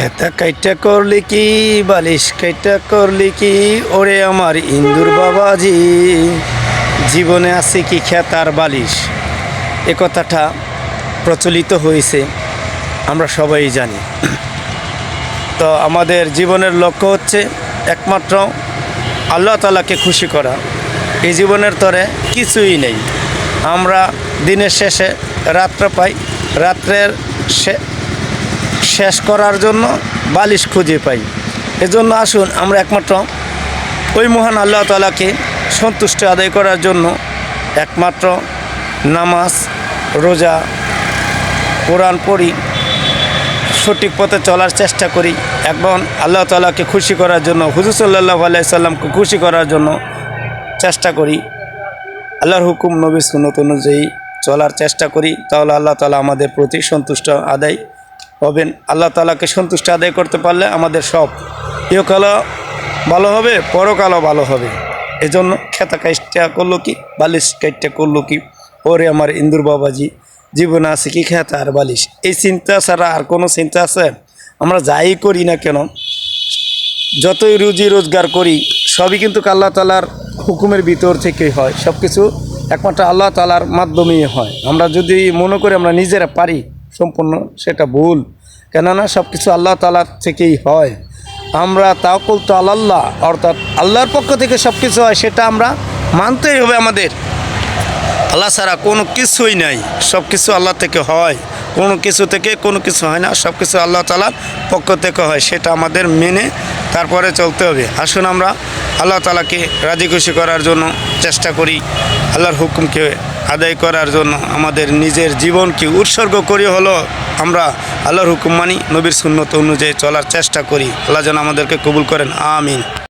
খেতা কাইটা করলি কি, বালিশ কাইটা করলি কি, ওরে আমার ইন্দুর বাবাজি, জীবনে আছে কি খেতার বালিশ। এ কথাটা প্রচলিত হয়েছে, আমরা সবাই জানি। তো আমাদের জীবনের লক্ষ্য হচ্ছে একমাত্র আল্লাহ তাআলাকে খুশি করা। এই জীবনের তরে কিছুই নেই। আমরা দিনের শেষে রাত্র পাই, রাত্রের শেষ করার জন্য বালিশ খুঁজে পাই। এজন্য আসুন আমরা একমাত্র ওই মহান আল্লাহ তাআলাকে সন্তুষ্ট আদায় করার জন্য একমাত্র নামাজ, রোজা, কোরআন পড়ি, সঠিক পথে চলার চেষ্টা করি। এবং আল্লাহ তাআলাকে খুশি করার জন্য, হুজুর সাল্লাল্লাহু আলাইহি সাল্লামকে খুশি করার জন্য চেষ্টা করি। আল্লাহর হুকুম, নবীর সুন্নাত অনুযায়ী চলার চেষ্টা করি। তাহলে আল্লাহ তাআলা আমাদের প্রতি সন্তুষ্ট আদায় হবেন। আল্লাহ তাআলাকে সন্তুষ্ট আদায় করতে পারলে আমাদের সব ইহকালও ভালো হবে, পরকালও ভালো হবে। এজন্য খেতা কাইটা করলো কি, বালিশ কাইটা করলো কি, ওরে আমার ইন্দুর বাবাজি, জীবনে আছে কি খেতা আর বালিশ। এই চিন্তা ছাড়া আর কোনো চিন্তা আছে? আমরা যাই করি না কেন, যতই রুজি রোজগার করি, সবই কিন্তু আল্লাহ তাআলার হুকুমের ভিতর থেকেই হয়। সব কিছু একমাত্র আল্লাহ তাআলার মাধ্যমেই হয়। আমরা যদি মনে করি আমরা নিজেরা পারি সম্পূর্ণ, সেটা ভুল। কেননা সব কিছু আল্লাহ তাআলার থেকেই হয়। আমরা তাওয়াক্কুল তো আলাল্লাহ, অর্থাৎ আল্লাহর পক্ষ থেকে সব কিছু হয়, সেটা আমরা মানতেই হবে আমাদের। আল্লাহ ছাড়া কোনো কিছুই নাই, সব কিছু আল্লাহ থেকে হয়। কোনো কিছু থেকে কোনো কিছু হয় না, সব কিছু আল্লাহ তাআলার পক্ষ থেকে হয়। সেটা আমাদের মেনে তারপরে চলতে হবে। আসুন আমরা আল্লাহ তাআলাকে রাজি খুশি করার জন্য চেষ্টা করি, আল্লাহর হুকুমকে আদায় করার জন্য আমাদের নিজের জীবনকে উৎসর্গ করি হলো আমরা আল্লাহর হুকুম মানি, নবীর সুন্নত অনুযায়ী চলার চেষ্টা করি। আল্লাহ যেন আমাদেরকে কবুল করেন, আমিন।